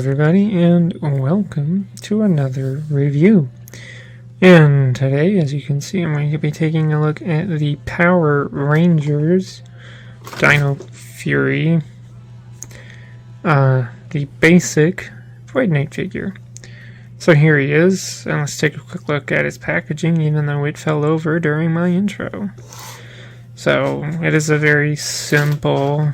everybody, and welcome to another review. And today, as you can see, I'm going to be taking a look at the Power Rangers Dino Fury, the basic Void Knight figure. So here he is, and let's take a quick look at his packaging, even though it fell over during my intro. So it is a very simple,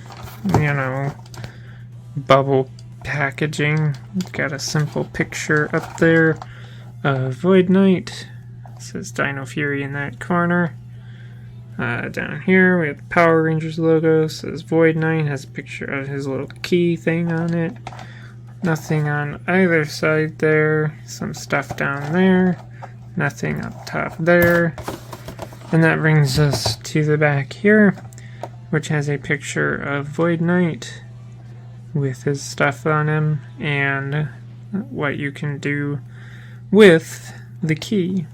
bubble packaging. Got a simple picture up there of Void Knight. It says Dino Fury in that corner. Down here we have the Power Rangers logo. It says Void Knight. Has a picture of his little key thing on it. Nothing on either side there. Some stuff down there. Nothing up top there. And that brings us to the back here, which has a picture of Void Knight with his stuff on him and what you can do with the key,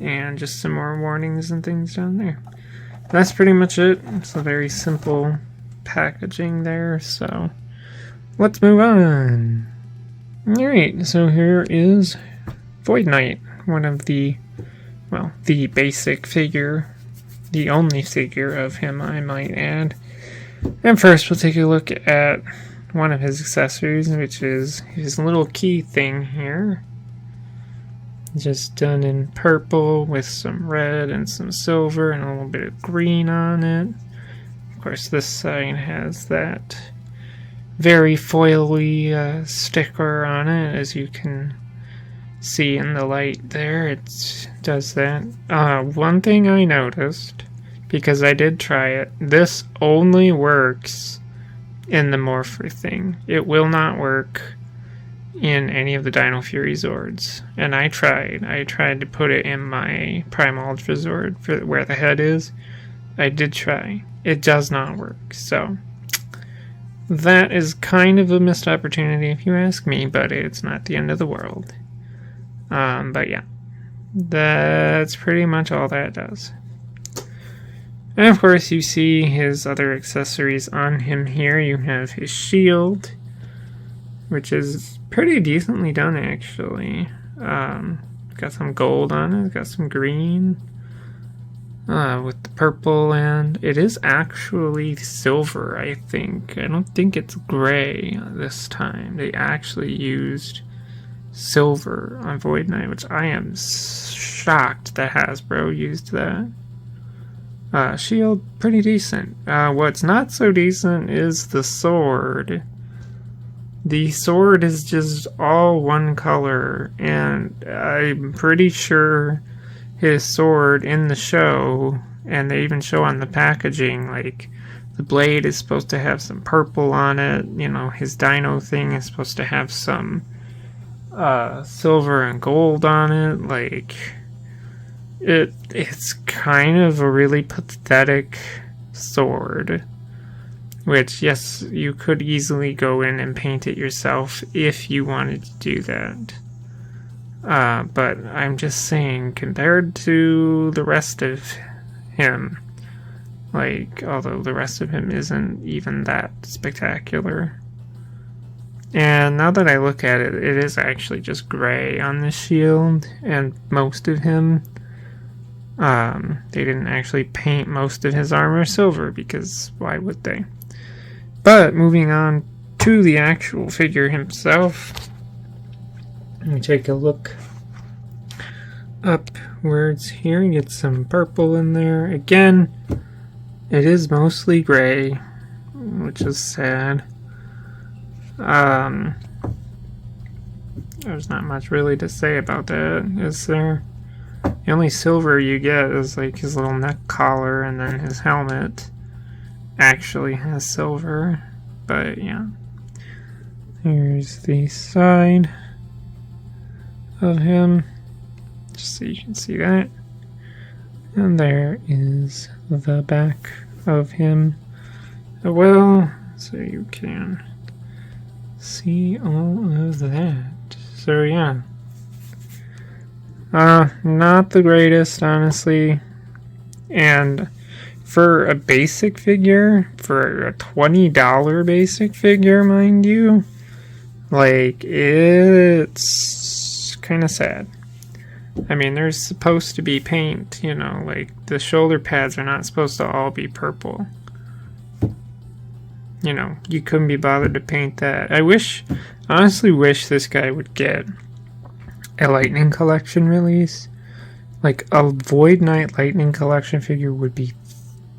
and just some more warnings and things down there. That's pretty much it. It's a very simple packaging there, so let's move on. Alright, so here is Void Knight, one of the basic figure, the only figure of him, I might add. And first we'll take a look at one of his accessories, which is his little key thing here. Just done in purple with some red and some silver and a little bit of green on it. Of course, this side has that very foily sticker on it, as you can see in the light there. It does that. One thing I noticed, because I did try it, this only works in the Morpher thing. It will not work in any of the Dino Fury Zords. And I tried to put it in my Prime Ultra Zord for where the head is. I did try. It does not work. So that is kind of a missed opportunity if you ask me, but it's not the end of the world. But yeah, that's pretty much all that does. And of course you see his other accessories on him here. You have his shield, which is pretty decently done actually. Got some gold on it, got some green with the purple, and it is actually silver, I think. I don't think it's gray this time. They actually used silver on Void Knight, which I am shocked that Hasbro used that. Shield, pretty decent. What's not so decent is the sword. The sword is just all one color, and I'm pretty sure his sword in the show, and they even show on the packaging, like, the blade is supposed to have some purple on it. His dino thing is supposed to have some silver and gold on it. Like, it's kind of a really pathetic sword, which, yes, you could easily go in and paint it yourself if you wanted to do that. But I'm just saying, compared to the rest of him, although the rest of him isn't even that spectacular. And now that I look at it, it is actually just gray on the shield, and most of him, they didn't actually paint most of his armor silver, because why would they? But moving on to the actual figure himself, let me take a look upwards here. Get some purple in there. Again, it is mostly gray, which is sad. There's not much really to say about that, is there? The only silver you get is like his little neck collar, and then his helmet actually has silver. But yeah, here's the side of him, just so you can see that. And there is the back of him as well, so you can see all of that. So yeah, not the greatest, honestly. And for a basic figure, for a $20 basic figure, mind you, Like, it's kind of sad. I mean, there's supposed to be paint, you know, like the shoulder pads are not supposed to all be purple. You know, you couldn't be bothered to paint that. Honestly wish this guy would get a Lightning Collection release. Like, a Void Knight Lightning Collection figure would be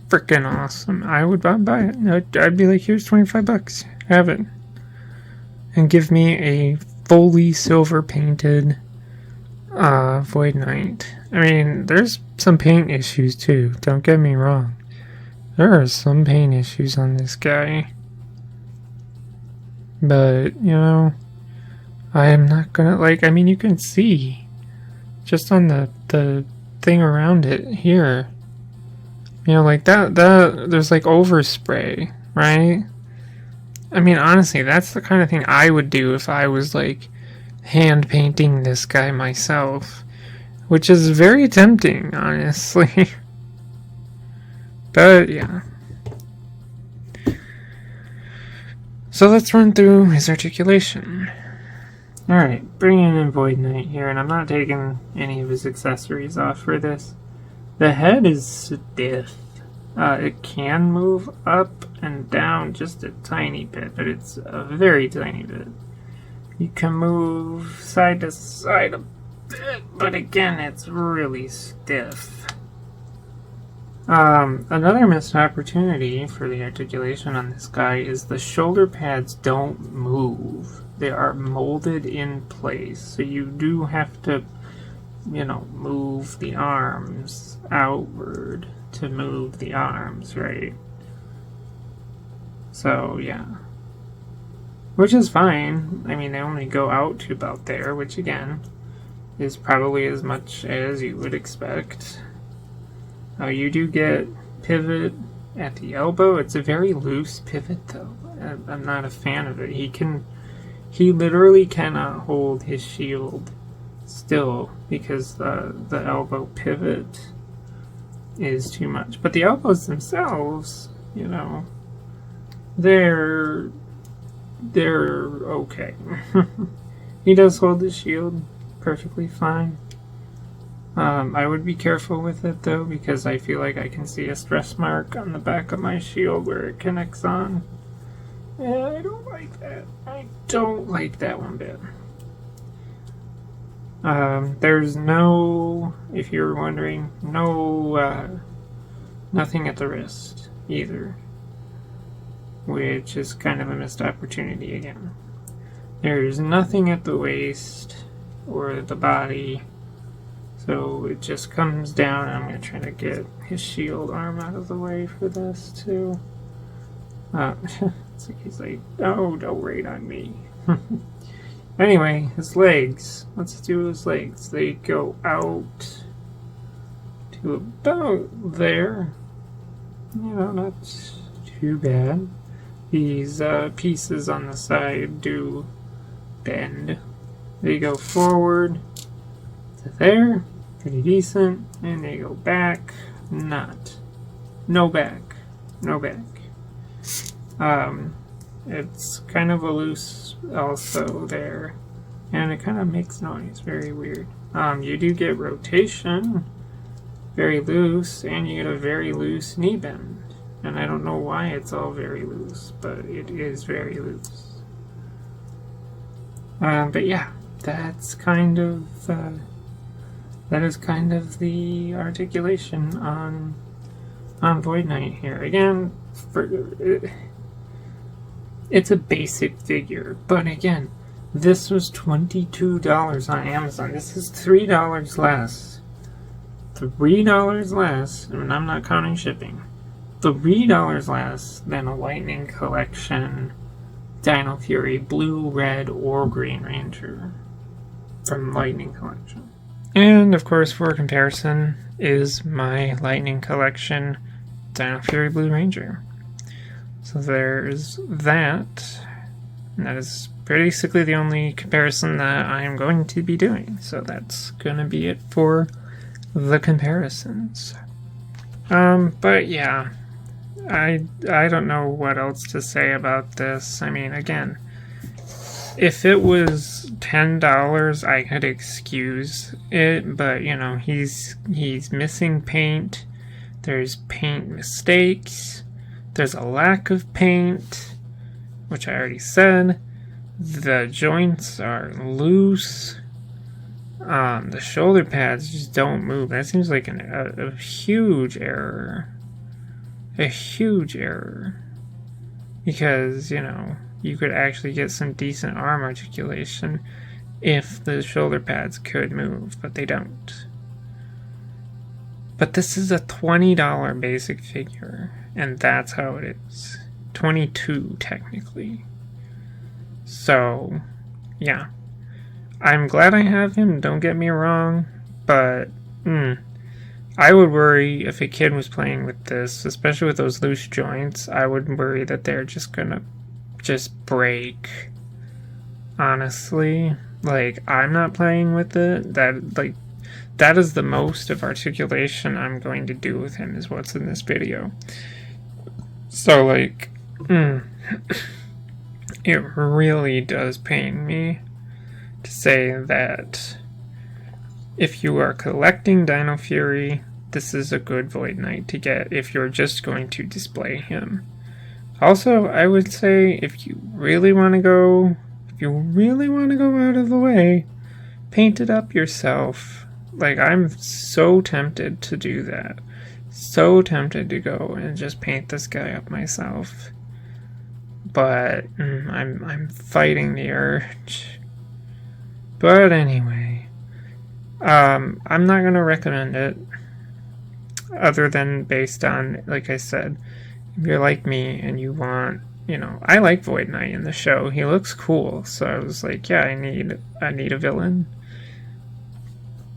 freaking awesome. I'd buy it. I'd be like, here's $25. Have it. And give me a fully silver painted Void Knight. I mean, there's some paint issues too. Don't get me wrong. There are some paint issues on this guy. But, you know, I am not gonna, like, I mean, you can see just on the thing around it here. You know, like that there's like overspray, right? I mean, honestly, that's the kind of thing I would do if I was like hand painting this guy myself, which is very tempting, honestly. But yeah. So let's run through his articulation. Alright, bringing in Void Knight here, and I'm not taking any of his accessories off for this. The head is stiff. It can move up and down just a tiny bit, but it's a very tiny bit. You can move side to side a bit, but again, it's really stiff. Another missed opportunity for the articulation on this guy is the shoulder pads don't move. They are molded in place, so you do have to, you know, move the arms outward to move the arms, right? So, yeah. Which is fine. I mean, they only go out to about there, which again is probably as much as you would expect. You do get pivot at the elbow. It's a very loose pivot, though. I'm not a fan of it. He literally cannot hold his shield still because the elbow pivot is too much. But the elbows themselves, you know, they're okay. He does hold the shield perfectly fine. I would be careful with it though, because I feel like I can see a stress mark on the back of my shield where it connects on. Yeah, I don't like that. I don't like that one bit. There's no, if you're wondering, nothing at the wrist either, which is kind of a missed opportunity again. There's nothing at the waist or the body, so it just comes down. I'm going to try to get his shield arm out of the way for this too. It's like he's like, oh, don't raid on me. Anyway, his legs. Let's do his legs. They go out to about there. You know, not too bad. These pieces on the side do bend. They go forward to there. Pretty decent. And they go back. Not. No back. No back. It's kind of a loose also there, and it kind of makes noise. Very weird. You do get rotation, very loose, and you get a very loose knee bend. And I don't know why it's all very loose, but it is very loose. But yeah, that's kind of that is kind of the articulation on Void Knight here. Again, it's a basic figure, but again, this was $22 on Amazon. This is $3 less. $3 less, and I'm not counting shipping. $3 less than a Lightning Collection Dino Fury Blue, Red, or Green Ranger from Lightning Collection. And of course, for comparison, is my Lightning Collection Dino Fury Blue Ranger. So there's that. And that is basically the only comparison that I am going to be doing. So that's going to be it for the comparisons. But yeah, I don't know what else to say about this. I mean, again, If it was $10, I could excuse it, but you know, he's missing paint. There's paint mistakes. There's a lack of paint, which I already said. The joints are loose. The shoulder pads just don't move. That seems like a huge error. A huge error. Because, you know, you could actually get some decent arm articulation if the shoulder pads could move, but they don't. But this is a $20 basic figure, and that's how it is. 22 technically. So, yeah. I'm glad I have him, don't get me wrong, but I would worry if a kid was playing with this, especially with those loose joints. I would worry that they're just gonna break. Honestly, like, I'm not playing with it. That is the most of articulation I'm going to do with him, is what's in this video. So, like, it really does pain me to say that if you are collecting Dino Fury, this is a good Void Knight to get if you're just going to display him. Also, I would say if you really want to go out of the way, paint it up yourself. Like, I'm so tempted to do that. So tempted to go and just paint this guy up myself. But I'm fighting the urge. But anyway, I'm not gonna recommend it, other than based on, like I said, if you're like me and you want, you know, I like Void Knight in the show. He looks cool, so I was like, yeah, I need a villain.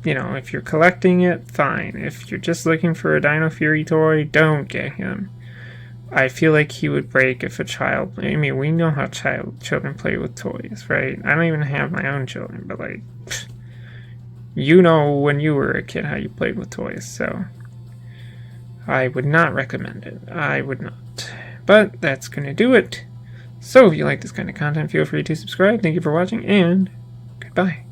You know, if you're collecting it, fine. If you're just looking for a Dino Fury toy, don't get him. I feel like he would break if a child... I mean, we know how children play with toys, right? I don't even have my own children, but, like, you know when you were a kid how you played with toys, so I would not recommend it. I would not. But that's going to do it. So if you like this kind of content, feel free to subscribe. Thank you for watching, and goodbye.